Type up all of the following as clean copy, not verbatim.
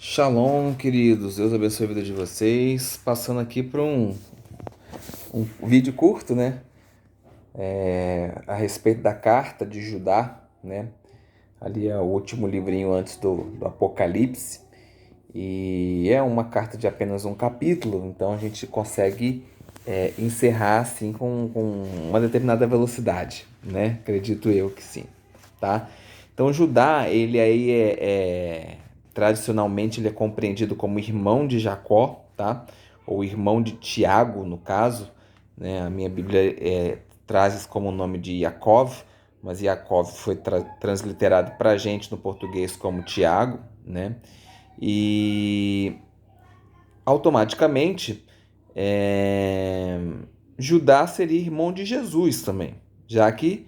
Shalom, queridos. Deus abençoe a vida de vocês. Passando aqui para um vídeo curto, né? A respeito da carta de Judá, né? Ali é o último livrinho antes do Apocalipse. E é uma carta de apenas um capítulo, então a gente consegue encerrar assim com uma determinada velocidade, né? Acredito eu que sim, tá? Então Judá, ele aí tradicionalmente ele é compreendido como irmão de Jacó, tá? Ou irmão de Tiago, no caso, né? A minha Bíblia traz isso como o nome de Yaakov, mas Yaakov foi transliterado para a gente no português como Tiago, né? E automaticamente é, Judá seria irmão de Jesus também, já que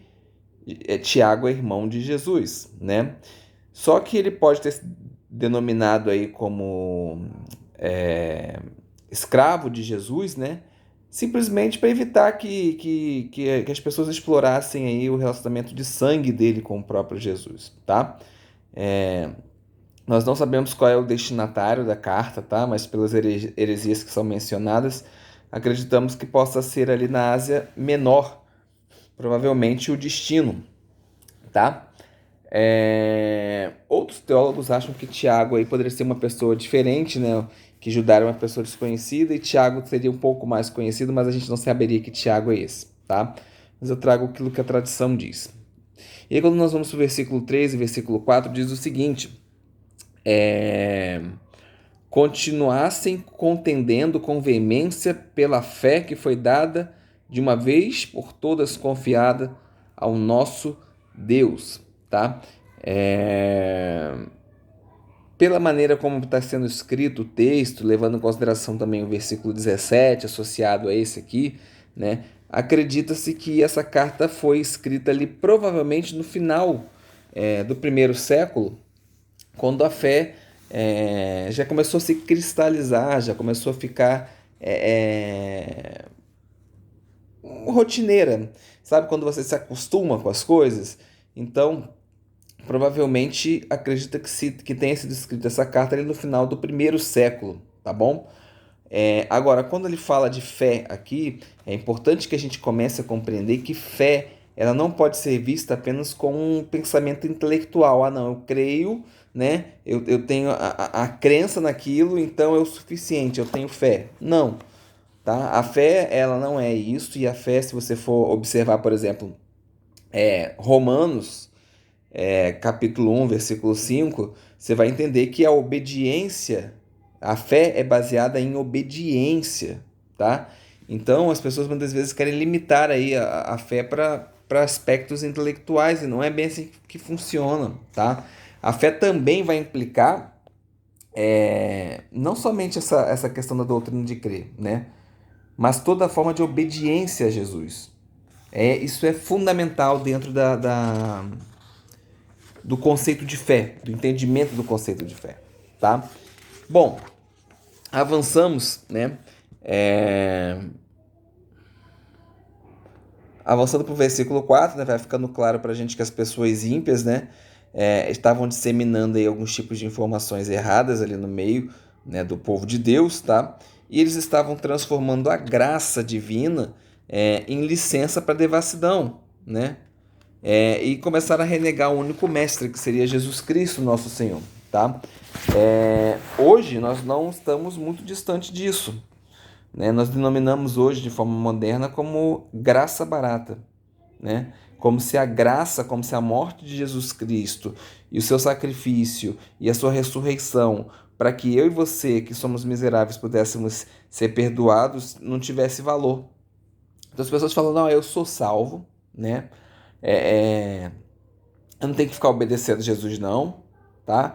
Tiago é irmão de Jesus, né? Só que ele pode ter se denominado aí como escravo de Jesus, né? Simplesmente para evitar que as pessoas explorassem aí o relacionamento de sangue dele com o próprio Jesus, tá? Nós não sabemos qual é o destinatário da carta, tá? Mas pelas heresias que são mencionadas, acreditamos que possa ser ali na Ásia Menor, provavelmente o destino, tá? Outros teólogos acham que Tiago aí poderia ser uma pessoa diferente, né? Que Judá era uma pessoa desconhecida e Tiago seria um pouco mais conhecido, mas a gente não saberia que Tiago é esse, tá? Mas eu trago aquilo que a tradição diz. E aí, quando nós vamos para o versículo 3 e versículo 4, diz o seguinte: continuassem contendendo com veemência pela fé que foi dada de uma vez por todas confiada ao nosso Deus, tá? Pela maneira como está sendo escrito o texto, levando em consideração também o versículo 17 associado a esse aqui, né? Acredita-se que essa carta foi escrita ali provavelmente no final do primeiro século, quando a fé já começou a se cristalizar, já começou a ficar rotineira, sabe? Quando você se acostuma com as coisas. Então, provavelmente acredita que tenha sido escrita essa carta ali no final do primeiro século, tá bom? Agora, quando ele fala de fé aqui, é importante que a gente comece a compreender que fé ela não pode ser vista apenas como um pensamento intelectual. Ah, não, eu creio, né? Eu tenho a crença naquilo, então é o suficiente, eu tenho fé. Não, tá? A fé, ela não é isso, e a fé, se você for observar, por exemplo, Romanos, capítulo 1, versículo 5, você vai entender que a obediência, a fé é baseada em obediência, tá? Então, as pessoas muitas vezes querem limitar aí a fé para aspectos intelectuais, e não é bem assim que funciona, tá? A fé também vai implicar não somente essa questão da doutrina de crer, né? Mas toda a forma de obediência a Jesus. Isso é fundamental dentro do conceito de fé, do entendimento do conceito de fé, tá? Bom, avançamos, né? Avançando para o versículo 4, né? Vai ficando claro para a gente que as pessoas ímpias, né? Estavam disseminando aí alguns tipos de informações erradas ali no meio, né, do povo de Deus, tá? E eles estavam transformando a graça divina em licença para devassidão, né? E começaram a renegar o único mestre, que seria Jesus Cristo, nosso Senhor, tá? Hoje nós não estamos muito distante disso, né? Nós denominamos hoje de forma moderna como graça barata, né? Como se a graça, como se a morte de Jesus Cristo e o seu sacrifício e a sua ressurreição para que eu e você, que somos miseráveis, pudéssemos ser perdoados, não tivesse valor. Então as pessoas falam, não, eu sou salvo, né? É, é, eu não tenho que ficar obedecendo a Jesus, não, tá?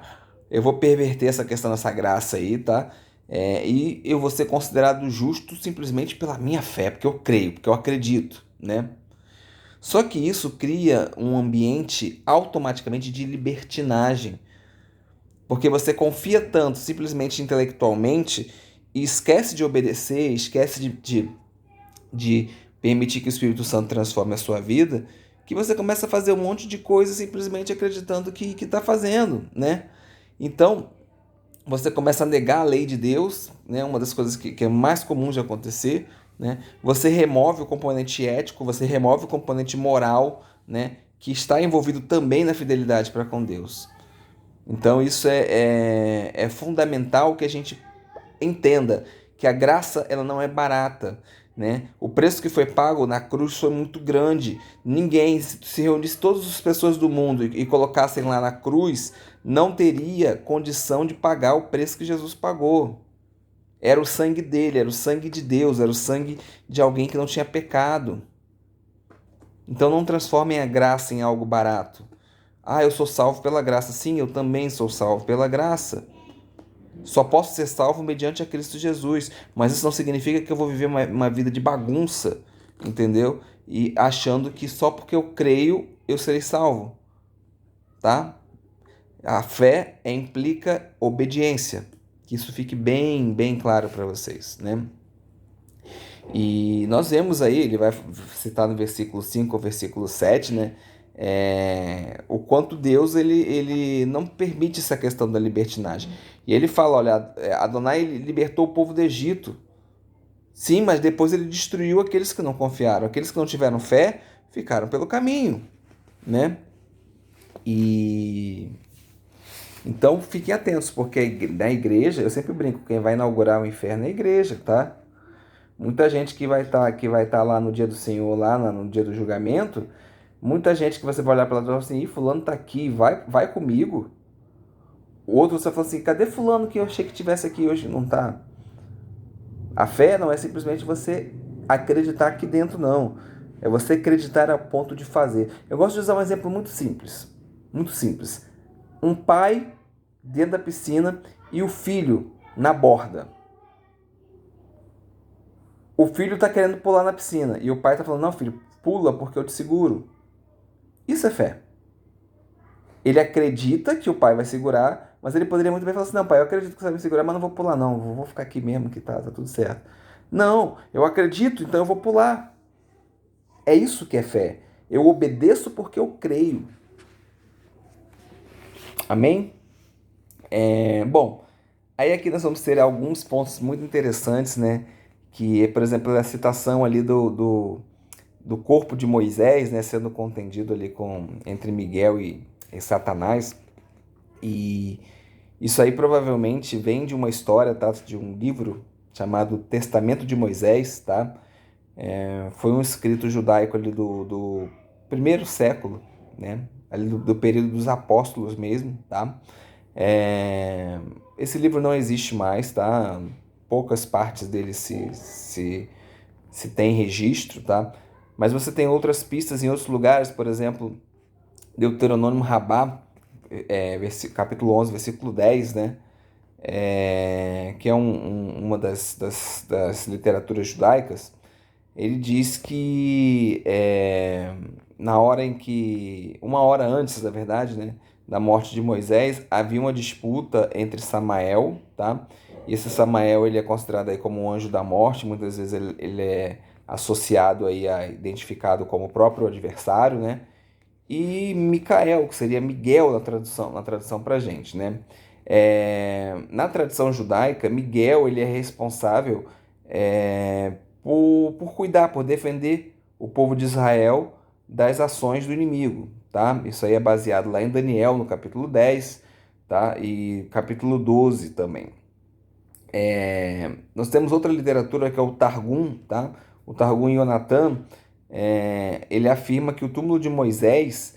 Eu vou perverter essa questão dessa graça aí, tá? E eu vou ser considerado justo simplesmente pela minha fé, porque eu creio, porque eu acredito, né? Só que isso cria um ambiente automaticamente de libertinagem, porque você confia tanto simplesmente intelectualmente e esquece de obedecer, esquece de permitir que o Espírito Santo transforme a sua vida, que você começa a fazer um monte de coisa simplesmente acreditando que está fazendo, né? Então, você começa a negar a lei de Deus, né? Uma das coisas que é mais comum de acontecer, né? Você remove o componente ético, você remove o componente moral, né? Que está envolvido também na fidelidade para com Deus. Então isso é fundamental que a gente entenda que a graça ela não é barata, né? O preço que foi pago na cruz foi muito grande. Ninguém, se reunisse todas as pessoas do mundo e colocassem lá na cruz, não teria condição de pagar o preço que Jesus pagou. Era o sangue dele, era o sangue de Deus, era o sangue de alguém que não tinha pecado. Então não transformem a graça em algo barato. Ah, eu sou salvo pela graça. Sim, eu também sou salvo pela graça. Só posso ser salvo mediante a Cristo Jesus. Mas isso não significa que eu vou viver uma vida de bagunça, entendeu? E achando que só porque eu creio eu serei salvo, tá? A fé implica obediência. Que isso fique bem, bem claro para vocês, né? E nós vemos aí, ele vai citar no versículo 5 ou versículo 7, né? O quanto Deus ele não permite essa questão da libertinagem. E ele fala, olha, Adonai ele libertou o povo do Egito. Sim, mas depois ele destruiu aqueles que não confiaram. Aqueles que não tiveram fé ficaram pelo caminho, né? E então fiquem atentos, porque na igreja, eu sempre brinco, quem vai inaugurar o inferno é a igreja, tá? Muita gente que vai estar lá no dia do Senhor, lá no dia do julgamento, muita gente que você vai olhar para lá e falar assim, ih, fulano tá aqui, vai comigo. O outro você fala assim, cadê fulano que eu achei que tivesse aqui hoje? Não tá. A fé não é simplesmente você acreditar aqui dentro, não. É você acreditar a ponto de fazer. Eu gosto de usar um exemplo muito simples. Muito simples. Um pai dentro da piscina e o filho na borda. O filho está querendo pular na piscina e o pai está falando, não, filho, pula porque eu te seguro. Isso é fé. Ele acredita que o pai vai segurar, mas ele poderia muito bem falar assim, não, pai, eu acredito que você vai me segurar, mas não vou pular não, vou ficar aqui mesmo que tá tudo certo. Não, eu acredito, então eu vou pular. É isso que é fé. Eu obedeço porque eu creio. Amém? Bom, aí aqui nós vamos ter alguns pontos muito interessantes, né? Que, por exemplo, a citação ali do corpo de Moisés, né? Sendo contendido ali entre Miguel e Satanás. E isso aí provavelmente vem de uma história, tá? De um livro chamado Testamento de Moisés, tá? Foi um escrito judaico ali do primeiro século, né? Ali do período dos apóstolos mesmo, tá? Esse livro não existe mais, tá? Poucas partes dele se tem registro, tá? Mas você tem outras pistas em outros lugares, por exemplo, Deuteronômio Rabá, capítulo 11, versículo 10, né? Que é uma das literaturas judaicas. Ele diz que na hora em que, uma hora antes, na verdade, né, da morte de Moisés, havia uma disputa entre Samael, tá? E esse Samael ele é considerado aí como um anjo da morte, muitas vezes ele é associado aí, identificado como o próprio adversário, né? E Micael, que seria Miguel na tradução para a gente, né? Na tradição judaica, Miguel ele é responsável por cuidar, por defender o povo de Israel das ações do inimigo, tá? Isso aí é baseado lá em Daniel, no capítulo 10, tá? E capítulo 12 também. Nós temos outra literatura que é o Targum, tá? O Targum Yonatan, ele afirma que o túmulo de Moisés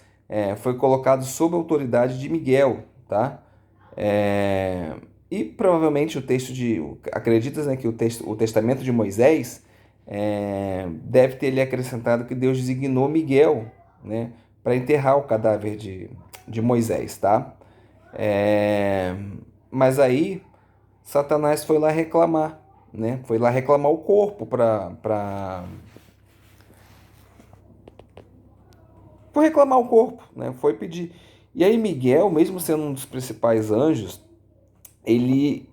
foi colocado sob a autoridade de Miguel, tá? E provavelmente acreditas, né, que o testamento de Moisés deve ter ele acrescentado que Deus designou Miguel, né, para enterrar o cadáver de Moisés, tá? Mas aí Satanás foi lá reclamar, né? Foi lá reclamar o corpo foi reclamar o corpo, né? Foi pedir. E aí Miguel, mesmo sendo um dos principais anjos, ele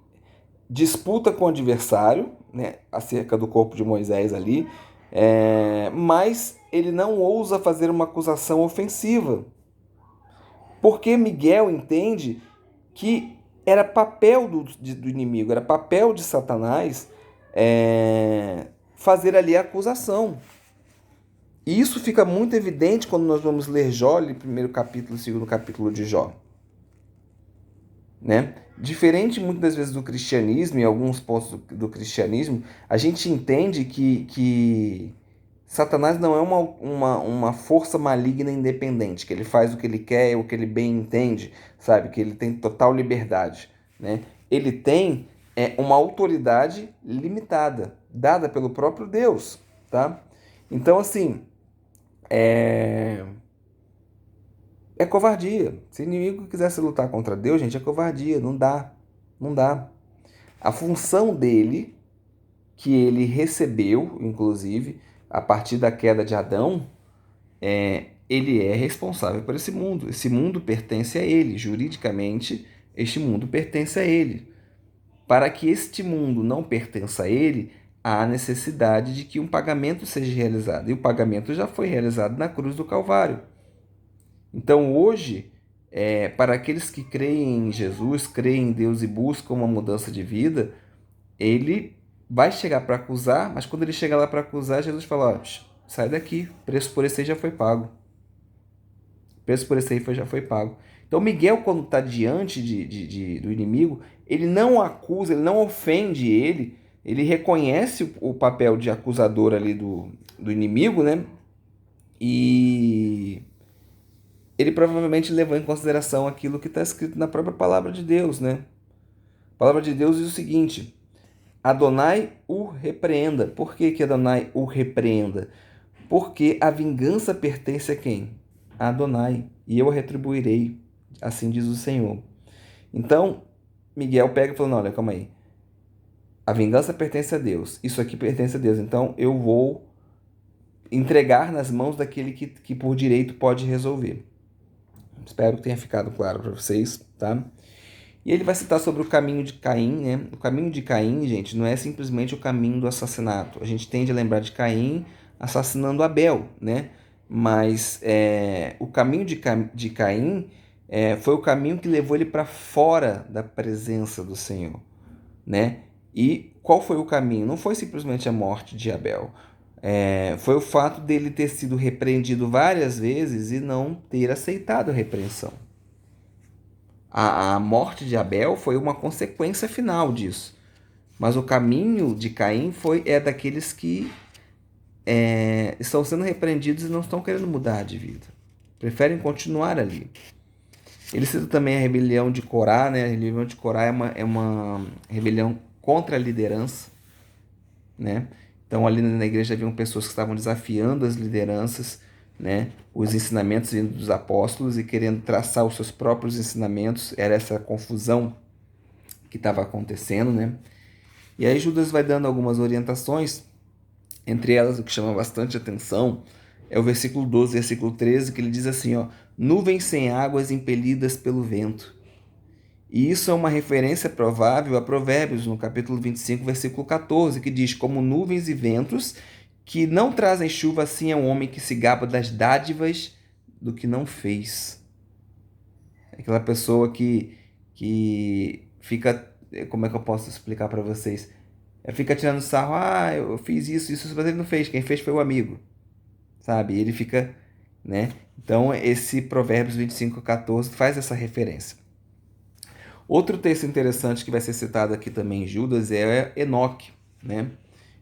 disputa com o adversário, né, acerca do corpo de Moisés ali, mas ele não ousa fazer uma acusação ofensiva, porque Miguel entende que era papel do inimigo, era papel de Satanás fazer ali a acusação. E isso fica muito evidente quando nós vamos ler Jó, ali, primeiro capítulo, segundo capítulo de Jó. Né? Diferente muitas das vezes do cristianismo, em alguns pontos do cristianismo, a gente entende que Satanás não é uma força maligna independente, que ele faz o que ele quer, o que ele bem entende, sabe? Que ele tem total liberdade. Né? Ele tem uma autoridade limitada, dada pelo próprio Deus. Tá? Então, assim, é covardia. Se o inimigo quisesse lutar contra Deus, gente, é covardia. Não dá. Não dá. A função dele, que ele recebeu, inclusive, a partir da queda de Adão, ele é responsável por esse mundo. Esse mundo pertence a ele. Juridicamente, este mundo pertence a ele. Para que este mundo não pertença a ele, há necessidade de que um pagamento seja realizado. E o pagamento já foi realizado na cruz do Calvário. Então, hoje, para aqueles que creem em Jesus, creem em Deus e buscam uma mudança de vida, ele vai chegar para acusar, mas quando ele chega lá para acusar, Jesus fala: ó, sai daqui, o preço por esse aí já foi pago. O preço por esse aí já foi pago. Então, Miguel, quando está diante do inimigo, ele não acusa, ele não ofende ele reconhece o papel de acusador ali do inimigo, né? E ele provavelmente levou em consideração aquilo que está escrito na própria palavra de Deus, né? A palavra de Deus diz o seguinte: Adonai o repreenda. Por que Adonai o repreenda? Porque a vingança pertence a quem? A Adonai, e eu a retribuirei, assim diz o Senhor. Então, Miguel pega e fala: não, olha, calma aí. A vingança pertence a Deus, isso aqui pertence a Deus, então eu vou entregar nas mãos daquele que por direito pode resolver. Espero que tenha ficado claro para vocês, tá? E ele vai citar sobre o caminho de Caim, né? O caminho de Caim, gente, não é simplesmente o caminho do assassinato. A gente tende a lembrar de Caim assassinando Abel, né? Mas o caminho de Caim foi o caminho que levou ele para fora da presença do Senhor, né? E qual foi o caminho? Não foi simplesmente a morte de Abel. Foi o fato dele ter sido repreendido várias vezes e não ter aceitado a repreensão. A morte de Abel foi uma consequência final disso. Mas o caminho de Caim é daqueles que estão sendo repreendidos e não estão querendo mudar de vida. Preferem continuar ali. Ele cita também a rebelião de Corá, né? A rebelião de Corá é uma rebelião contra a liderança, né? Então ali na igreja haviam pessoas que estavam desafiando as lideranças, né? Os ensinamentos vindo dos apóstolos e querendo traçar os seus próprios ensinamentos. Era essa confusão que estava acontecendo, né? E aí Judas vai dando algumas orientações, entre elas o que chama bastante atenção é o versículo 12 e versículo 13, que ele diz assim, ó: nuvens sem águas impelidas pelo vento. E isso é uma referência provável a Provérbios, no capítulo 25, versículo 14, que diz: como nuvens e ventos que não trazem chuva, assim é um homem que se gaba das dádivas do que não fez. Aquela pessoa que fica... Como é que eu posso explicar para vocês? Fica tirando sarro: eu fiz isso, mas ele não fez. Quem fez foi o amigo, sabe? E ele fica, né? Então, esse Provérbios 25:14 faz essa referência. Outro texto interessante que vai ser citado aqui também em Judas é Enoque, né?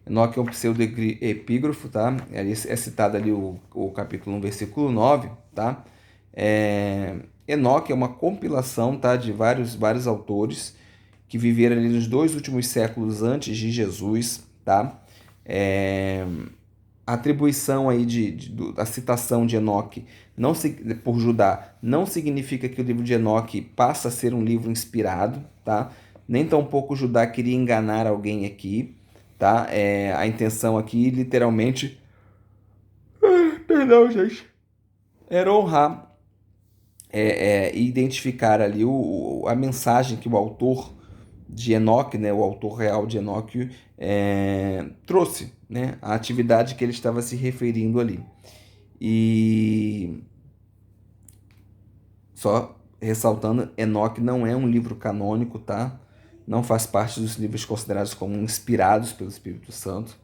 Enoque é um pseudo-epígrafo, tá? É citado ali o capítulo 1, versículo 9, tá? Enoque é uma compilação, tá, de vários autores que viveram ali nos 2 últimos séculos antes de Jesus, tá? A atribuição aí a citação de Enoque por Judá não significa que o livro de Enoque passa a ser um livro inspirado, tá? Nem tampouco Judá queria enganar alguém aqui, tá? A intenção aqui, literalmente, perdão, gente, era honrar e identificar ali a mensagem que o autor de Enoque, né, o autor real de Enoque, trouxe, né, a atividade que ele estava se referindo ali. E só ressaltando, Enoque não é um livro canônico, tá? Não faz parte dos livros considerados como inspirados pelo Espírito Santo.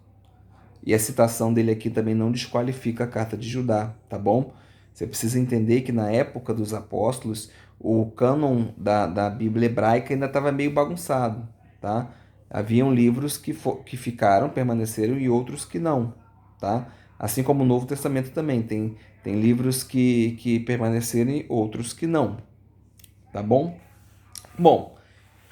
E a citação dele aqui também não desqualifica a carta de Judá, tá bom? Você precisa entender que na época dos apóstolos, o cânon da Bíblia hebraica ainda estava meio bagunçado, tá? Haviam livros que ficaram, permaneceram e outros que não, tá? Assim como o Novo Testamento também tem livros que permaneceram e outros que não, tá bom? Bom,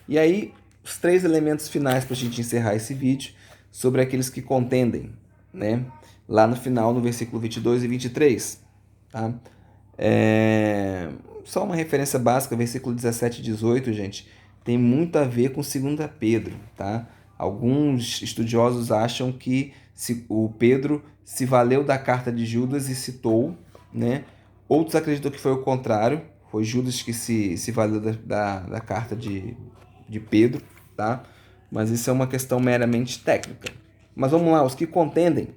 e aí os três elementos finais para a gente encerrar esse vídeo sobre aqueles que contendem, né? Lá no final, no versículo 22 e 23, tá? Só uma referência básica, versículo 17 e 18, gente, tem muito a ver com 2 Pedro, tá? Alguns estudiosos acham que o Pedro se valeu da carta de Judas e citou, né? Outros acreditam que foi o contrário, foi Judas que se valeu da carta de Pedro, tá? Mas isso é uma questão meramente técnica. Mas vamos lá, os que contendem.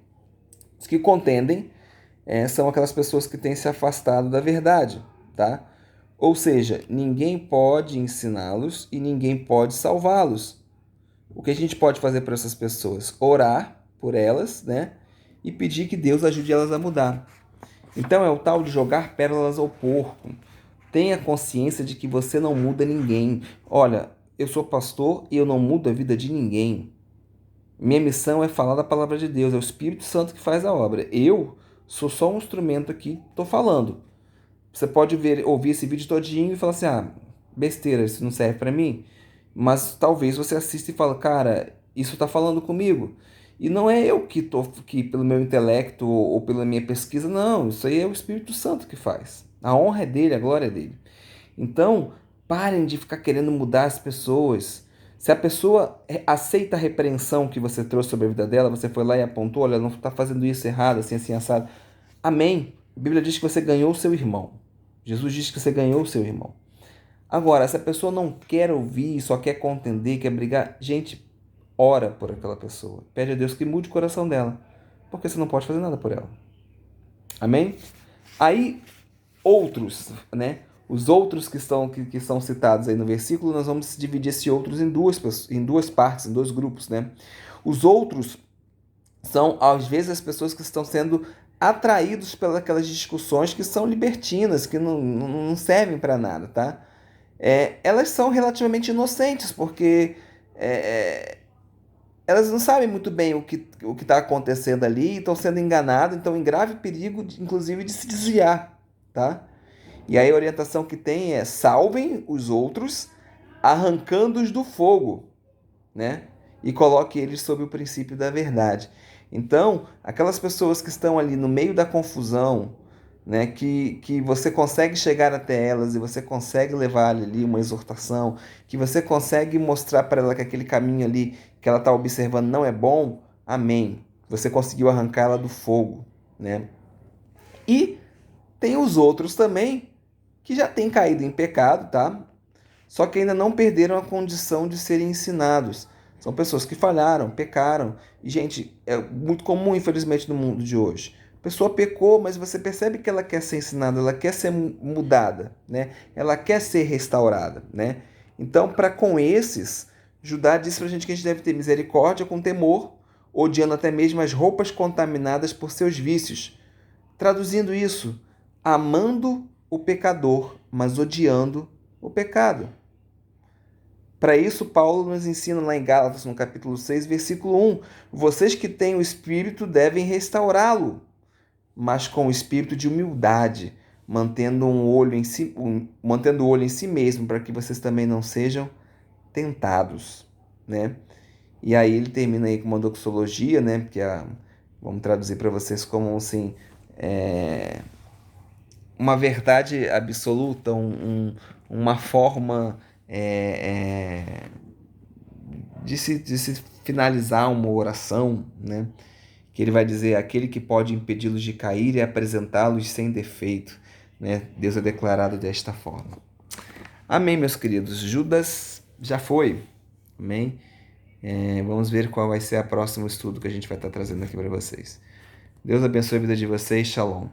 Os que contendem são aquelas pessoas que têm se afastado da verdade, tá? Ou seja, ninguém pode ensiná-los e ninguém pode salvá-los. O que a gente pode fazer para essas pessoas? Orar por elas, né? E pedir que Deus ajude elas a mudar. Então é o tal de jogar pérolas ao porco. Tenha consciência de que você não muda ninguém. Olha, eu sou pastor e eu não mudo a vida de ninguém. Minha missão é falar da palavra de Deus, é o Espírito Santo que faz a obra. Eu sou só um instrumento aqui, estou falando. Você pode ouvir esse vídeo todinho e falar assim, besteira, isso não serve para mim. Mas talvez você assista e fale, cara, isso está falando comigo. E não é eu que estou aqui pelo meu intelecto ou pela minha pesquisa, não. Isso aí é o Espírito Santo que faz. A honra é dele, a glória é dele. Então, parem de ficar querendo mudar as pessoas. Se a pessoa aceita a repreensão que você trouxe sobre a vida dela, você foi lá e apontou, olha, ela não está fazendo isso errado, assim, assim, assado. Amém. A Bíblia diz que você ganhou o seu irmão. Jesus diz que você ganhou o seu irmão. Agora, se a pessoa não quer ouvir, só quer contender, quer brigar, gente, ora por aquela pessoa. Pede a Deus que mude o coração dela, porque você não pode fazer nada por ela. Amém? Aí, outros, né? Os outros que são citados aí no versículo, nós vamos dividir esses outros em duas partes, em dois grupos, né? Os outros são, às vezes, as pessoas que estão sendo atraídos pelas discussões que são libertinas, que não servem para nada, tá? Elas são relativamente inocentes, porque elas não sabem muito bem o que está acontecendo ali, estão sendo enganadas, estão em grave perigo, inclusive, de se desviar, tá? E aí a orientação que tem é salvem os outros, arrancando-os do fogo, né? E coloque eles sob o princípio da verdade. Então, aquelas pessoas que estão ali no meio da confusão, né, que você consegue chegar até elas e você consegue levar ali uma exortação, que você consegue mostrar para ela que aquele caminho ali que ela está observando não é bom, amém. Você conseguiu arrancá-la do fogo, né? E tem os outros também que já têm caído em pecado, tá? Só que ainda não perderam a condição de serem ensinados. São pessoas que falharam, pecaram. E, gente, é muito comum, infelizmente, no mundo de hoje. A pessoa pecou, mas você percebe que ela quer ser ensinada, ela quer ser mudada, né? Ela quer ser restaurada, né? Então, para com esses, Judá diz para a gente que a gente deve ter misericórdia com temor, odiando até mesmo as roupas contaminadas por seus vícios. Traduzindo isso, amando o pecador, mas odiando o pecado. Para isso, Paulo nos ensina lá em Gálatas, no capítulo 6, versículo 1. Vocês que têm o Espírito devem restaurá-lo, mas com o espírito de humildade, mantendo o olho em si mesmo, para que vocês também não sejam tentados, né? E aí ele termina aí com uma doxologia, né? Porque vamos traduzir para vocês como assim, uma verdade absoluta, uma forma de se finalizar uma oração, né? Que ele vai dizer, aquele que pode impedi-los de cair e apresentá-los sem defeito, né? Deus é declarado desta forma. Amém, meus queridos. Judas já foi. Amém? Vamos ver qual vai ser o próximo estudo que a gente vai estar trazendo aqui para vocês. Deus abençoe a vida de vocês. Shalom.